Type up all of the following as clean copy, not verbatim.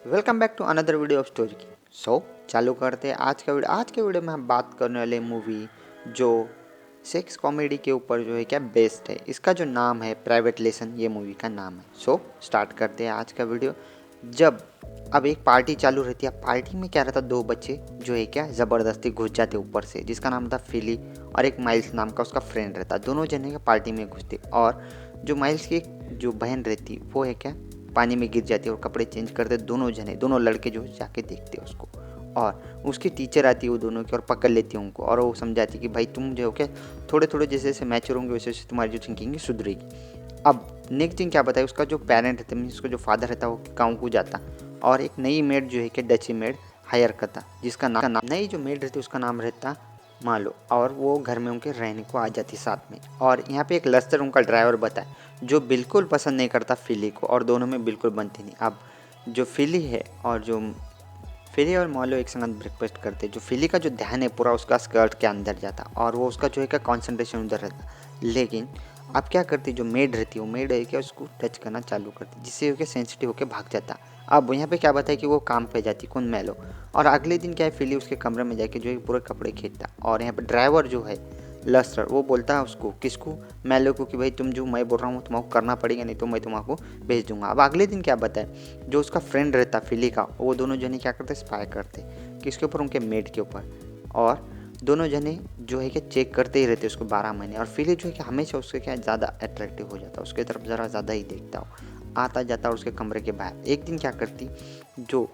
Welcome back to another video of story की। चालू करते हैं आज के वीडियो में हम बात करने वाले मूवी जो सेक्स कॉमेडी के ऊपर जो है क्या बेस्ड है। इसका जो नाम है प्राइवेट लेसन, ये मूवी का नाम है। स्टार्ट करते हैं आज का वीडियो। जब अब एक पार्टी चालू रहती है। पार्टी में क्या रहता, दो बच्चे जो है क्या ज़बरदस्ती घुस जाते ऊपर से, जिसका नाम था फिली, और एक माइल्स नाम का उसका फ्रेंड रहता। दोनों जने पार्टी में घुसते और जो माइल्स की जो बहन रहती वो है क्या पानी में गिर जाती है और कपड़े चेंज करते। दोनों लड़के जो जाके देखते हैं उसको, और उसकी टीचर आती है वो दोनों की और पकड़ लेती है उनको, और वो समझाती है कि भाई तुम जो हो क्या थोड़े थोड़े जैसे जैसे मैच्योर होंगे वैसे वैसे तुम्हारी जो थिंकिंग है सुधरेगी। अब नेक्स्ट थिंग क्या बताए, उसका जो पेरेंट रहता है, उसका जो फादर रहता है वो गाँव को जाता और एक नई मेड जो है कि डची मेड हायर करता, जिसका नाम नई जो मेड रहती है उसका नाम रहता मालो, और वो घर में उनके रहने को आ जाती साथ में। और यहाँ पे एक लस्टर उनका ड्राइवर बताए जो बिल्कुल पसंद नहीं करता फिली को, और दोनों में बिल्कुल बनती नहीं। अब जो फिली है और जो फिली और मॉलो एक संग ब्रेकफास्ट करते, जो फिली का जो ध्यान है पूरा उसका स्कर्ट के अंदर जाता और वो उसका जो है क्या कॉन्सेंट्रेशन उधर रहता। लेकिन अब क्या करती, जो मेड रहती है वो मेड है क्या उसको टच करना चालू करती, जिससे हो क्या सेंसिटिव होकर भाग जाता। अब यहाँ पे क्या बताया कि वो काम पे जाती, कौन मैलो, और अगले दिन क्या है फिली उसके कमरे में जाके जो है पूरे कपड़े खींचता। और यहाँ पे ड्राइवर जो है लस्टर वो बोलता है उसको, किसको, मैलो को, कि भाई तुम जो मैं बोल रहा हूँ तुम्हारा करना पड़ेगा, नहीं तो मैं तुम्हारा भेज दूंगा। अब अगले दिन क्या बताए, जो उसका फ्रेंड रहता फिली का, वो दोनों जने क्या करते स्पाई करते किसके ऊपर, उनके मेड के ऊपर, और दोनों जने जो है कि चेक करते ही रहते उसको 12 महीने। और फिली जो है कि हमेशा उसके क्या ज़्यादा अट्रैक्टिव हो जाता, उसके तरफ ज़रा ज़्यादा ही देखता हो, आता जाता और उसके कमरे के बाहर। एक दिन क्या करती जो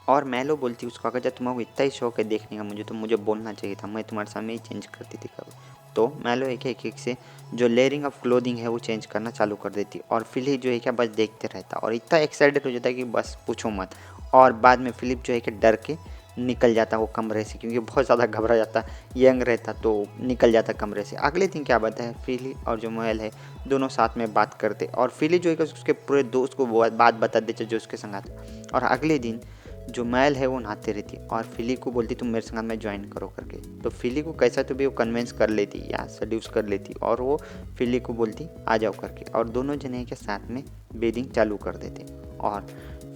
और मैलो बोलती उसको, अगर जब तुम्हारा इतना ही शौक है देखने का मुझे, तो मुझे बोलना चाहिए था, मैं तुम्हारे सामने ही चेंज करती थी कभी। तो मैलो एक से जो लेयरिंग ऑफ क्लोथिंग है वो चेंज करना चालू कर देती, और फिलिप जो है क्या बस देखते रहता और इतना एक्साइटेड हो जाता है कि बस पूछो मत। और बाद में फिलिप जो है कि डर के निकल जाता वो कमरे से, क्योंकि बहुत ज़्यादा घबरा जाता, यंग रहता तो निकल जाता कमरे से। अगले दिन क्या बात है, फिली और जो मोएल है दोनों साथ में बात करते, और फिली जो है कि उसके पूरे दोस्त को बात बता देते जो उसके संग था। और अगले दिन जो मैल है वो नहाते रहती और फिली को बोलती तुम मेरे संग में ज्वाइन करो करके। तो फिली को कैसा तो भी वो कन्विंस कर लेती या सड्यूस कर लेती, और वो फिली को बोलती आ जाओ करके, और दोनों जने के साथ में बेदिंग चालू कर देते। और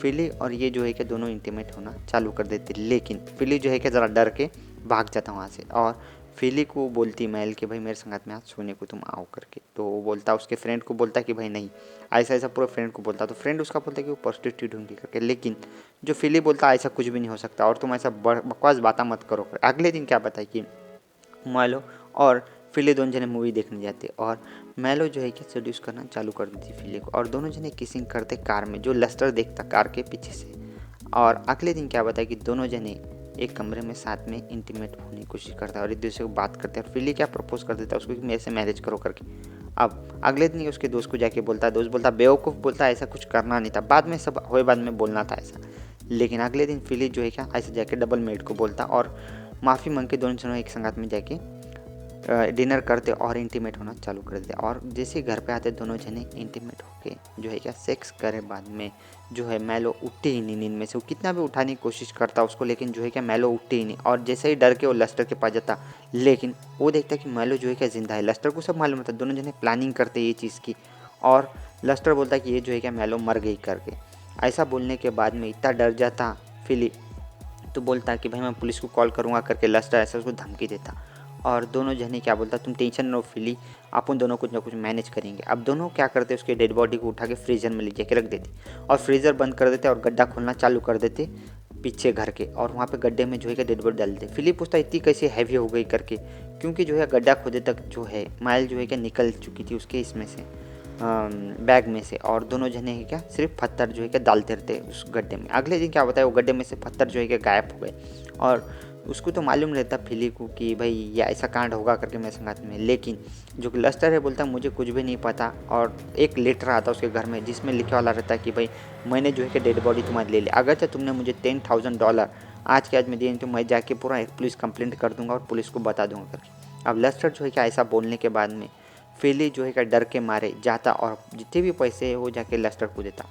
फिली और ये जो है कि दोनों इंटीमेट होना चालू कर देते। लेकिन फिली जो है कि ज़रा डर के भाग जाता वहाँ से, और फिली को बोलती मैल कि भाई मेरे संगत में आज सोने को तुम आओ करके। तो वो बोलता उसके फ्रेंड को बोलता कि भाई नहीं, ऐसा ऐसा पूरे फ्रेंड को बोलता। तो फ्रेंड उसका बोलता कि वो प्रोस्टिट्यूट होंगी करके। लेकिन जो फिली बोलता ऐसा कुछ भी नहीं हो सकता और तुम ऐसा बकवास बात मत करो कर। अगले दिन क्या बताए कि मैलो और फिली दोनों जने मूवी देखने जाते, और मैलो जो है कि सेड्यूस करना चालू कर देती फिली को, और दोनों जने किसिंग करते कार में, जो लस्टर देखता कार के पीछे से। और अगले दिन क्या बताया कि दोनों जने एक कमरे में साथ में इंटीमेट होने की कोशिश करता है और एक दूसरे को बात करते हैं, और फिली क्या प्रपोज कर देता है उसको कि मेरे से मैरिज करो करके। अब अगले दिन उसके दोस्त को जाके बोलता है, दोस्त बोलता बेवकूफ़, बोलता ऐसा कुछ करना नहीं था, बाद में सब हुए बाद में बोलना था ऐसा। लेकिन अगले दिन फिली जो है क्या ऐसे जाके डबल मेड को बोलता और माफ़ी मांग के दोनों जनों एक संगत में जाके डिनर करते और इंटीमेट होना चालू कर देते। और जैसे घर पे आते दोनों जने इंटीमेट होके जो है क्या सेक्स करे, बाद में जो है मैलो उठते ही नहीं नींद में से, वो कितना भी उठाने की कोशिश करता उसको, लेकिन जो है क्या मैलो उठते ही नहीं। और जैसे ही डर के वो लस्टर के पास जाता, लेकिन वो देखता कि मैलो जो है क्या जिंदा है। लस्टर को सब मालूम होता, दोनों जने प्लानिंग करते ये चीज़ की, और लस्टर बोलता कि ये जो है क्या मैलो मर गई करके। ऐसा बोलने के बाद में इतना डर जाता फिलिप, तो बोलता कि भाई मैं पुलिस को कॉल करूँगा करके। लस्टर ऐसा उसको धमकी देता, और दोनों जने क्या बोलता तुम टेंशन नो फिली, अपन दोनों कुछ ना कुछ मैनेज करेंगे। अब दोनों क्या करते उसके डेड बॉडी को उठा के फ्रीजर में ले जाके रख देते, और फ्रीज़र बंद कर देते और गड्ढा खोलना चालू कर देते पीछे घर के, और वहाँ पे गड्ढे में जो है कि डेड बॉडी डाल देते। फिलिप पूछता इतनी कैसे हैवी हो गई करके, क्योंकि जो है गड्ढा खोदे तक जो है माइल जो है कि निकल चुकी थी उसके इसमें से बैग में से, और दोनों जने हैं क्या सिर्फ पत्थर जो है कि डालते रहते उस गड्ढे में। अगले दिन क्या बताया वो गड्ढे में से पत्थर जो है कि गायब हो गए, और उसको तो मालूम रहता फिली को कि भाई ये ऐसा कांड होगा करके मेरे संगत में। लेकिन जो लस्टर है बोलता मुझे कुछ भी नहीं पता, और एक लेटर आता उसके घर में जिसमें लिखे वाला रहता है कि भाई मैंने जो है कि डेड बॉडी तुम्हारी ले ली, अगर तो तुमने मुझे $10,000 आज के आज में दिए तो मैं जाके पूरा एक पुलिस कंप्लेंट कर दूंगा और पुलिस को बता दूंगा करके। अब लस्टर जो है कि ऐसा बोलने के बाद में फिली जो है कि डर के मारे जाता और जितने भी पैसे है वो जाके लस्टर को देता,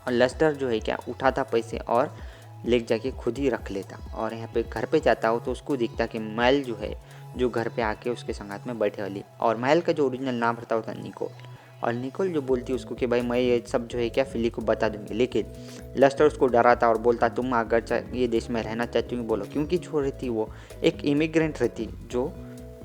और लस्टर जो है क्या उठाता पैसे और ले जाके खुद ही रख लेता। और यहाँ पे घर पे जाता हो तो उसको दिखता कि मैल जो है जो घर पे आके उसके संगात में बैठे वाली, और मैल का जो ओरिजिनल नाम रहता होता निको। और निकोल जो बोलती है उसको कि भाई मैं ये सब जो है क्या फिली को बता दूंगी, लेकिन लस्टर उसको डराता और बोलता तुम अगर ये देश में रहना चाहती हो बोलो, क्योंकि जो रहती वो एक इमिग्रेंट रहती, जो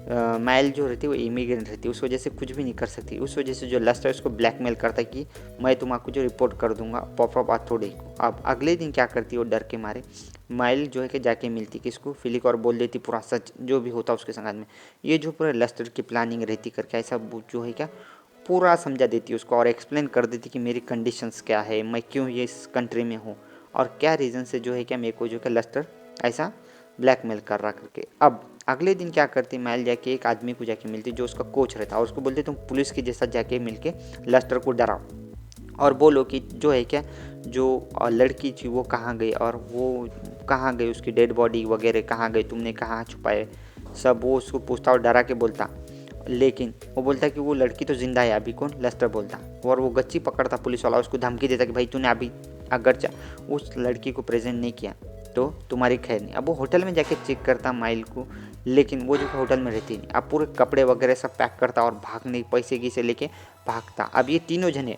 माइल जो रहती है वो इमिग्रेंट रहती है, उस वजह से कुछ भी नहीं कर सकती। उस वजह से जो लस्टर उसको ब्लैकमेल करता है कि मैं तुम्हारा जो रिपोर्ट कर दूंगा पॉप अथॉरिटी को। अब अगले दिन क्या करती है वो डर के मारे माइल जो है कि जाके मिलती किसको, फिली को, और बोल देती पूरा सच जो भी होता उसके संग में, ये जो पूरा लस्टर की प्लानिंग रहती करके ऐसा जो है क्या पूरा समझा देती उसको और एक्सप्लेन कर देती कि मेरी कंडीशंस क्या है, मैं क्यों ये इस कंट्री में हूँ और क्या रीज़न से जो है क्या मेरे को जो है लस्टर ऐसा ब्लैकमेल कर रहा करके। अब अगले दिन क्या करती माइल जाके एक आदमी को जाके मिलती जो उसका कोच रहता और उसको बोलते तुम पुलिस के जैसा जाके मिलके लस्टर को डराओ और बोलो कि जो है क्या जो लड़की थी वो कहाँ गई और वो कहाँ गई, उसकी डेड बॉडी वगैरह कहाँ गई, तुमने कहाँ छुपाए, सब वो उसको पूछता और डरा के बोलता। लेकिन वो बोलता कि वो लड़की तो जिंदा है अभी, कौन, लस्टर बोलता, और वो गच्ची पकड़ता पुलिस वाला, उसको धमकी देता कि भाई तूने अभी अगर उस लड़की को प्रेजेंट नहीं किया तो तुम्हारी खैर नहीं। अब वो होटल में जाके चेक करता माइल को, लेकिन वो जो होटल में रहती नहीं। अब पूरे कपड़े वगैरह सब पैक करता और भागने पैसे की से लेके भागता। अब ये तीनों जने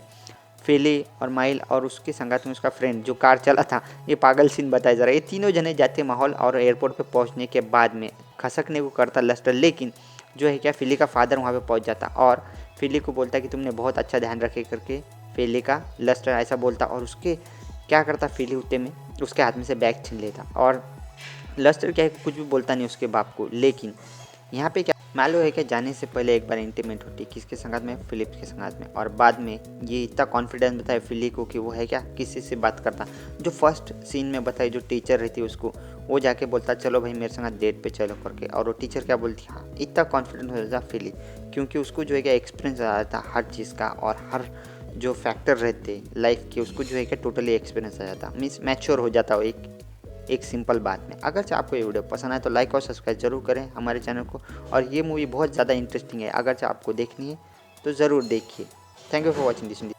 फेले और माइल और उसके संगात में उसका फ्रेंड जो कार चला था, ये पागल सीन बताया जा रहा है, ये तीनों जने जाते माहौल और एयरपोर्ट पे पहुंचने के बाद में खसकने को करता लस्टर, लेकिन जो है क्या फिली का फादर वहाँ पे पहुँच जाता और फिली को बोलता कि तुमने बहुत अच्छा ध्यान रखे करके। फिली का लस्टर ऐसा बोलता और उसके क्या करता, फिली उतने में उसके हाथ में से बैग छीन लेता और लस्टर क्या है कुछ भी बोलता नहीं उसके बाप को। लेकिन यहाँ पे क्या मालूम है कि जाने से पहले एक बार इंटीमेट होती है किसके संगत में, फिलिप्स के संगत में, और बाद में ये इतना कॉन्फिडेंस बताया फिली को कि वो है क्या किसी से बात करता। जो फर्स्ट सीन में बताई जो टीचर रहती है उसको, वो जाके बोलता चलो भाई मेरे संग डेट पे चलो करके, और वो टीचर क्या बोलती हाँ, इतना कॉन्फिडेंट हो जाता फिली क्योंकि उसको जो है क्या एक्सपीरियंस आ जाता हर चीज़ का और हर जो फैक्टर रहते लाइफ के उसको जो है क्या टोटली एक्सपीरियंस आ जाता, मीन्स मैच्योर हो जाता हो एक सिंपल बात में। अगर चाहे आपको ये वीडियो पसंद आए तो लाइक और सब्सक्राइब जरूर करें हमारे चैनल को, और ये मूवी बहुत ज़्यादा इंटरेस्टिंग है, अगर चाहे आपको देखनी है तो ज़रूर देखिए। Thank you for watching this.